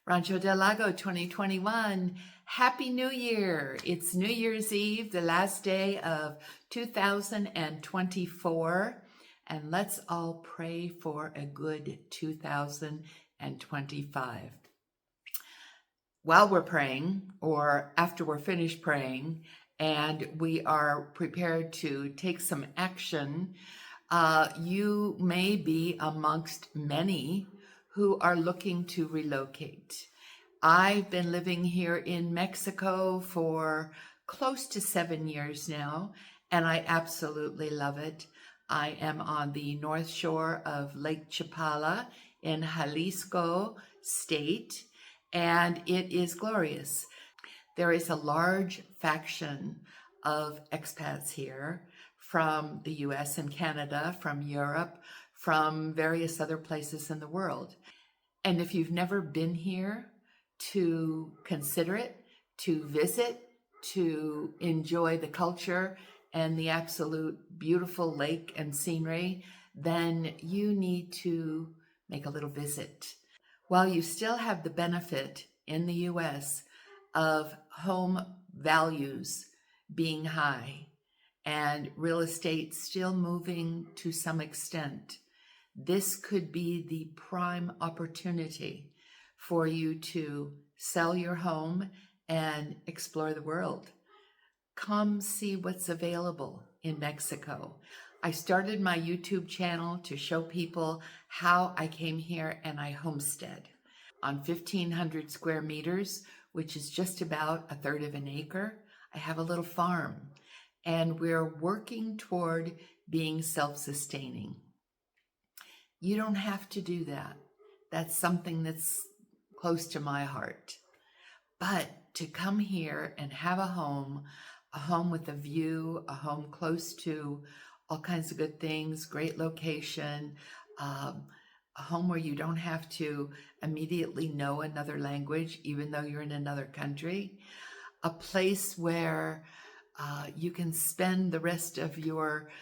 Rancho del Lago 2021. Happy New Year. It's New Year's Eve, the last day of 2024. And let's all pray for a good 2025. While we're praying, or after we're finished praying, and we are prepared to take some action, you may be amongst many who are looking to relocate. I've been living here in Mexico for close to 7 years now, and I absolutely love it. I am on the north shore of Lake Chapala in Jalisco State, and it is glorious. There is a large faction of expats here from the US and Canada, from Europe, from various other places in the world. And if you've never been here, to consider it, to visit, to enjoy the culture and the absolute beautiful lake and scenery, then you need to make a little visit. While you still have the benefit in the US of home values being high and real estate still moving to some extent, this could be the prime opportunity for you to sell your home and explore the world. Come see what's available in Mexico. I started my YouTube channel to show people how I came here and I homestead on 1,500 square meters, which is just about a third of an acre. I have a little farm, and we're working toward being self-sustaining. You don't have to do that. That's something that's close to my heart. But to come here and have a home with a view, a home close to all kinds of good things, great location, a home where you don't have to immediately know another language, even though you're in another country, a place where you can spend the rest of your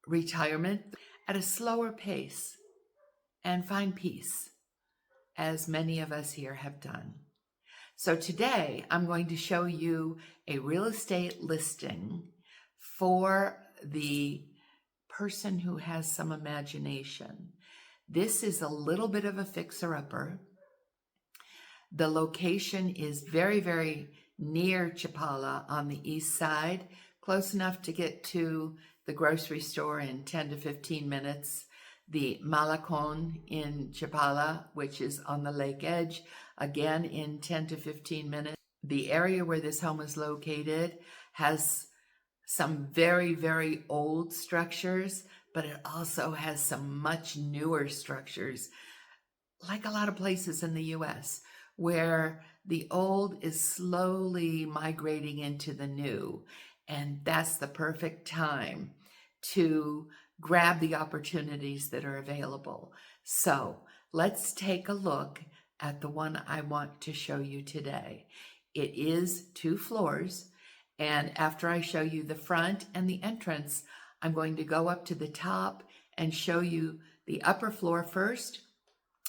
retirement at a slower pace and find peace, as many of us here have done. So today I'm going to show you a real estate listing for the person who has some imagination. This is a little bit of a fixer-upper. The location is very, very near Chapala on the east side, close enough to get to the grocery store in 10 to 15 minutes. The Malacon in Chapala, which is on the lake edge, again in 10 to 15 minutes. The area where this home is located has some very, very old structures, but it also has some much newer structures, like a lot of places in the US, where the old is slowly migrating into the new. And that's the perfect time to grab the opportunities that are available. So let's take a look at the one I want to show you today. It is 2 floors, and after I show you the front and the entrance, I'm going to go up to the top and show you the upper floor first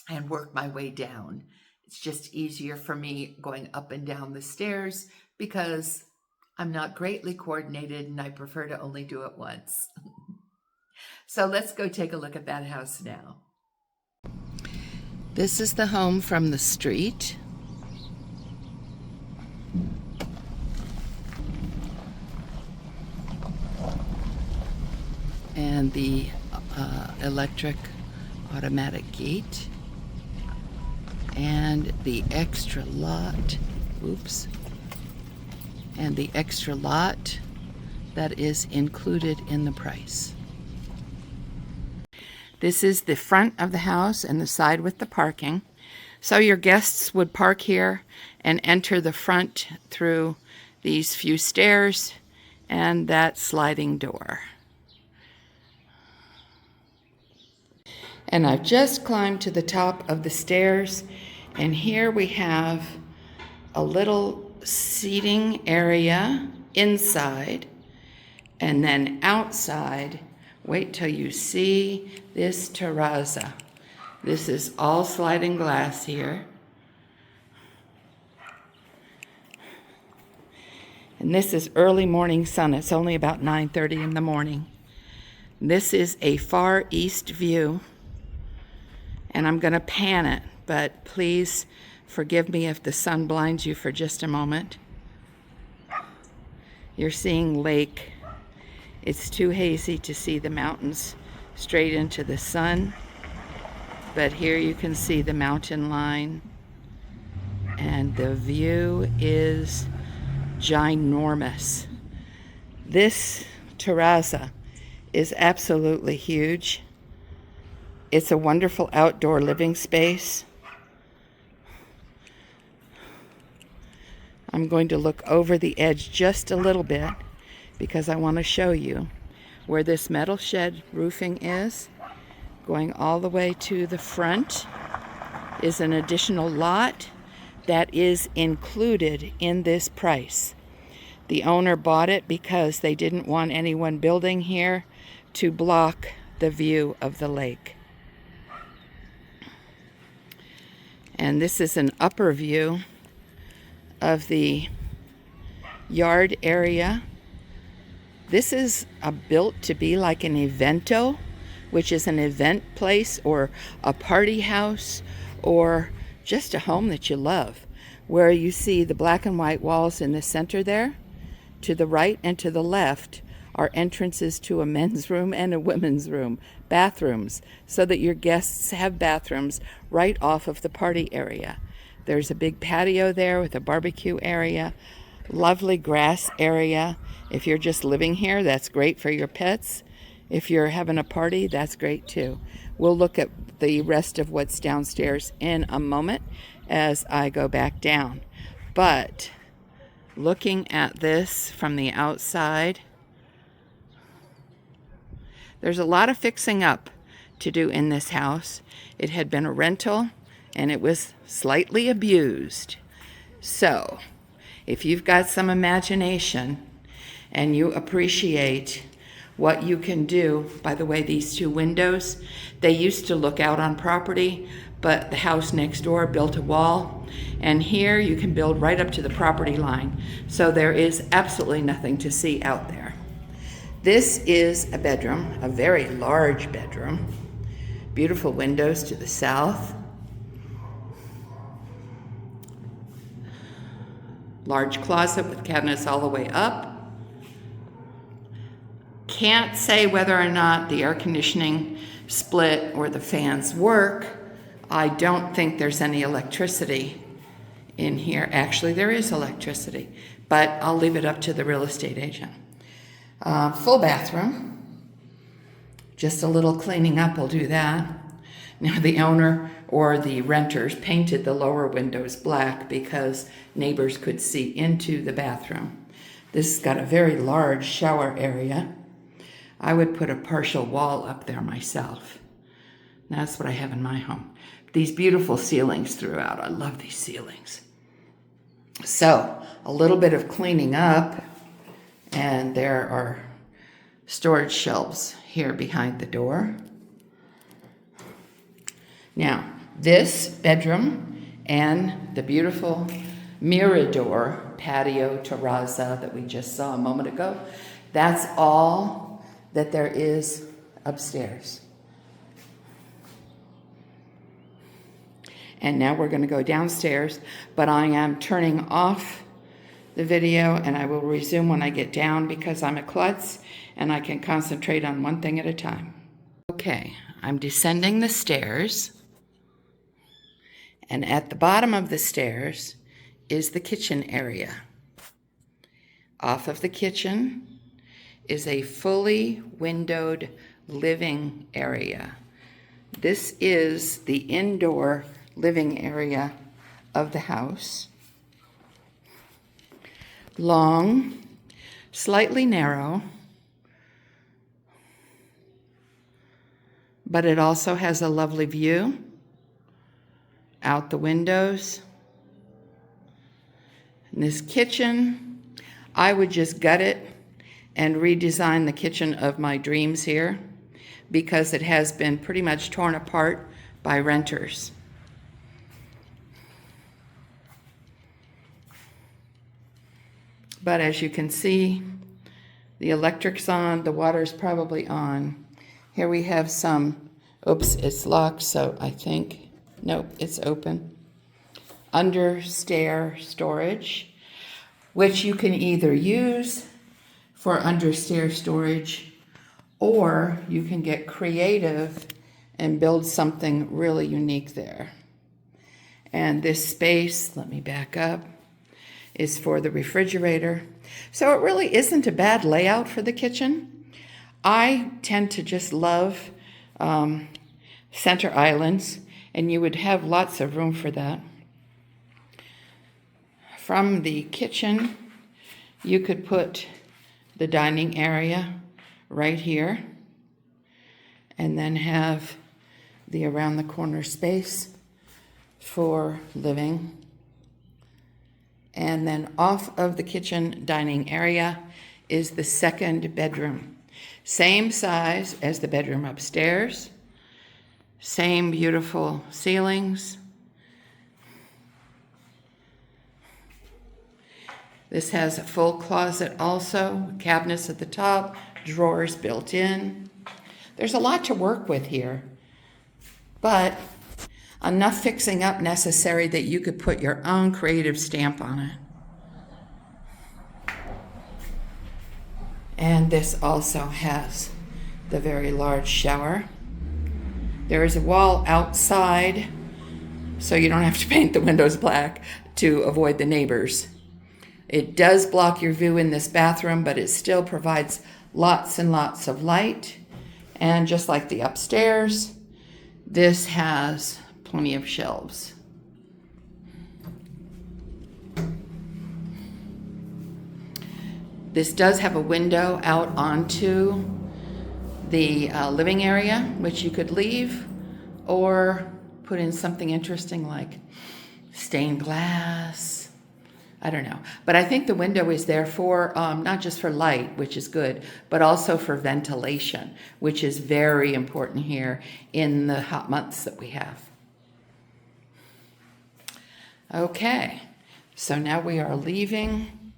and work my way down. It's just easier for me going up and down the stairs because I'm not greatly coordinated and I prefer to only do it once. So let's go take a look at that house now. This is the home from the street. And the electric automatic gate. And the extra lot, and the extra lot that is included in the price. This is the front of the house and the side with the parking. So your guests would park here and enter the front through these few stairs and that sliding door. And I've just climbed to the top of the stairs, and here we have a little seating area inside, and then outside, wait till you see this terrazza. This is all sliding glass here. And this is early morning sun. It's only about 9:30 in the morning. This is a far east view, and I'm going to pan it, but please forgive me if the sun blinds you for just a moment. You're seeing lake. It's too hazy to see the mountains straight into the sun, but here you can see the mountain line, and the view is ginormous. This terraza is absolutely huge. It's a wonderful outdoor living space. I'm going to look over the edge just a little bit because I want to show you where this metal shed roofing is. Going all the way to the front is an additional lot that is included in this price. The owner bought it because they didn't want anyone building here to block the view of the lake. And this is an upper view of the yard area. This is built to be like an evento, which is an event place or a party house or just a home that you love, where you see the black and white walls in the center there. To the right and to the left are entrances to a men's room and a women's room, bathrooms, so that your guests have bathrooms right off of the party area. There's a big patio there with a barbecue area, lovely grass area. If you're just living here, that's great for your pets. If you're having a party, that's great too. We'll look at the rest of what's downstairs in a moment as I go back down. But looking at this from the outside, there's a lot of fixing up to do in this house. It had been a rental and it was slightly abused. So if you've got some imagination and you appreciate what you can do, by the way, these two windows, they used to look out on property, but the house next door built a wall, and here you can build right up to the property line. So there is absolutely nothing to see out there. This is a bedroom, a very large bedroom. Beautiful windows to the south. Large closet with cabinets all the way up. Can't say whether or not the air conditioning split or the fans work. I don't think there's any electricity in here. Actually, there is electricity, but I'll leave it up to the real estate agent. Full bathroom. Just a little cleaning up will do that. Now, the owner or the renters painted the lower windows black because neighbors could see into the bathroom. This has got a very large shower area. I would put a partial wall up there myself. That's what I have in my home. These beautiful ceilings throughout. I love these ceilings. So, a little bit of cleaning up, and there are storage shelves here behind the door. Now, this bedroom and the beautiful Mirador patio terraza that we just saw a moment ago, that's all that there is upstairs. And now we're going to go downstairs, but I am turning off the video and I will resume when I get down because I'm a klutz and I can concentrate on one thing at a time. Okay, I'm descending the stairs, and at the bottom of the stairs is the kitchen area. Off of the kitchen is a fully windowed living area. This is the indoor living area of the house. Long, slightly narrow, but it also has a lovely view out the windows. And this kitchen, I would just gut it and redesign the kitchen of my dreams here because it has been pretty much torn apart by renters. But as you can see, the electric's on, the water's probably on. Here we have some, oops, it's locked, so I think, nope, it's open. Under stair storage, which you can either use for under stair storage, or you can get creative and build something really unique there. And this space, let me back up, is for the refrigerator. So it really isn't a bad layout for the kitchen. I tend to just love center islands, and you would have lots of room for that. From the kitchen, you could put the dining area right here, and then have the around the corner space for living. And then off of the kitchen dining area is the second bedroom. Same size as the bedroom upstairs, same beautiful ceilings. This has a full closet also, cabinets at the top, drawers built in. There's a lot to work with here, but enough fixing up necessary that you could put your own creative stamp on it. And this also has the very large shower. There is a wall outside, so you don't have to paint the windows black to avoid the neighbors. It does block your view in this bathroom, but it still provides lots and lots of light. And just like the upstairs, this has plenty of shelves. This does have a window out onto the living area, which you could leave or put in something interesting like stained glass. I don't know. But I think the window is there for not just for light, which is good, but also for ventilation, which is very important here in the hot months that we have. Okay, so now we are leaving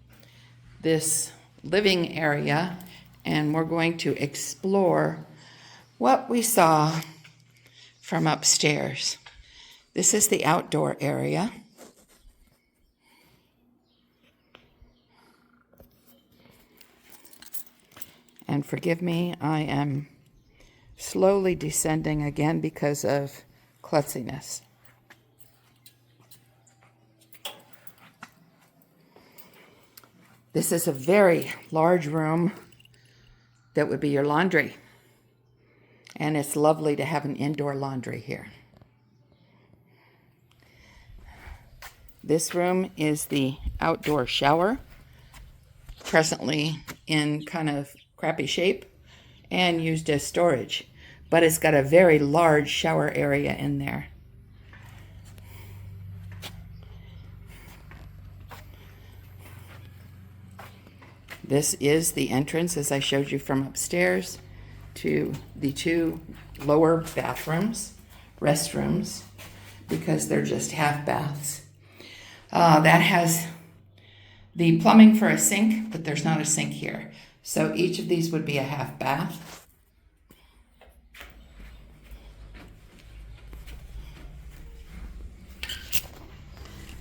this living area, and we're going to explore what we saw from upstairs. This is the outdoor area. And forgive me, I am slowly descending again because of klutziness. This is a very large room that would be your laundry. And it's lovely to have an indoor laundry here. This room is the outdoor shower, presently in kind of crappy shape and used as storage. But it's got a very large shower area in there. This is the entrance, as I showed you from upstairs, to the two lower bathrooms, restrooms, because they're just half baths. That has the plumbing for a sink, but there's not a sink here. So each of these would be a half bath.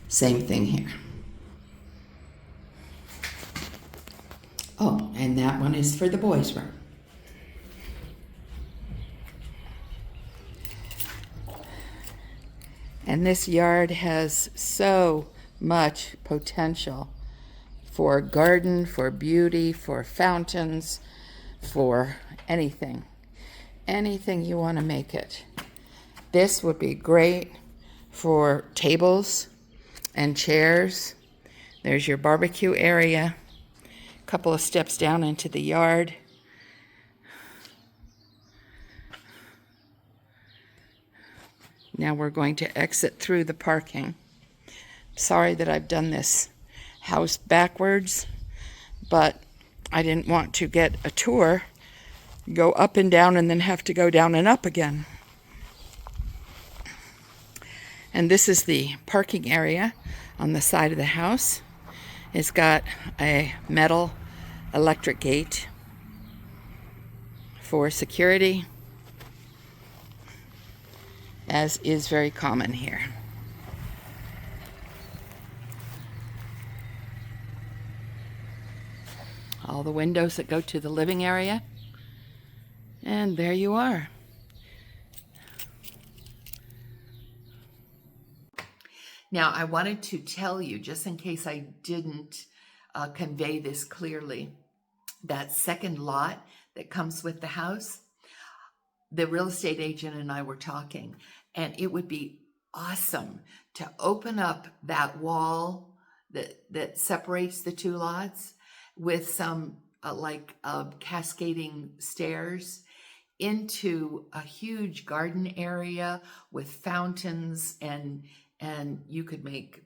Same thing here. Oh, and that one is for the boys' room. And this yard has so much potential for garden, for beauty, for fountains, for anything. Anything you want to make it. This would be great for tables and chairs. There's your barbecue area. Couple of steps down into the yard. Now we're going to exit through the parking. Sorry that I've done this house backwards, but I didn't want to get a tour, go up and down, and then have to go down and up again. And this is the parking area on the side of the house. It's got a metal electric gate for security, as is very common here. All the windows that go to the living area, and there you are. Now, I wanted to tell you, just in case I didn't convey this clearly, that second lot that comes with the house, the real estate agent and I were talking, and it would be awesome to open up that wall that separates the two lots with some cascading stairs into a huge garden area with fountains, and you could make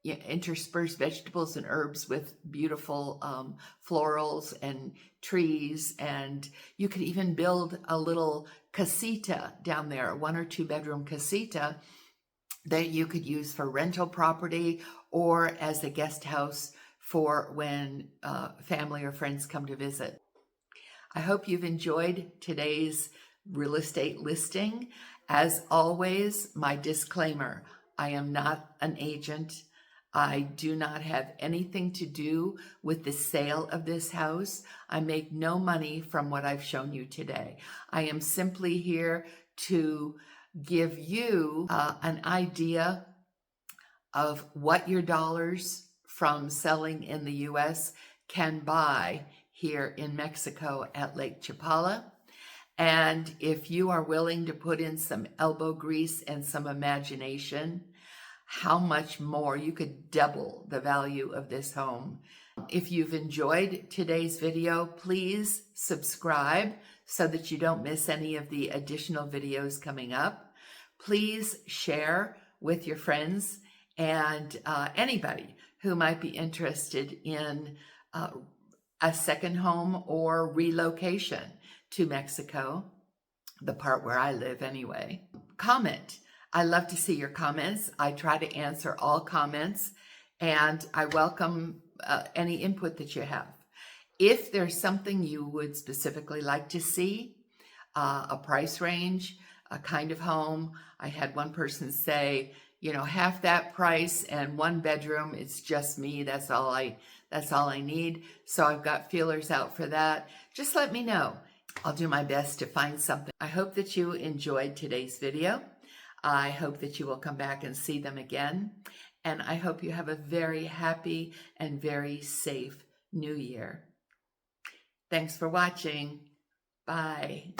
intersperse vegetables and herbs with beautiful florals and trees, and you could even build a little casita down there, a 1 or 2 bedroom casita that you could use for rental property or as a guest house for when family or friends come to visit. I hope you've enjoyed today's real estate listing. As always, my disclaimer: I am not an agent. I do not have anything to do with the sale of this house. I make no money from what I've shown you today. I am simply here to give you an idea of what your dollars from selling in the U.S. can buy here in Mexico at Lake Chapala. And if you are willing to put in some elbow grease and some imagination, how much more you could double the value of this home. If you've enjoyed today's video, please subscribe so that you don't miss any of the additional videos coming up. Please share with your friends and anybody who might be interested in a second home or relocation to Mexico, the part where I live anyway. Comment. I love to see your comments. I try to answer all comments, and I welcome any input that you have. If there's something you would specifically like to see, a price range, a kind of home. I had one person say, half that price and 1 bedroom, it's just me. That's all I need. So I've got feelers out for that. Just let me know. I'll do my best to find something. I hope that you enjoyed today's video. I hope that you will come back and see them again. And I hope you have a very happy and very safe New Year. Thanks for watching. Bye.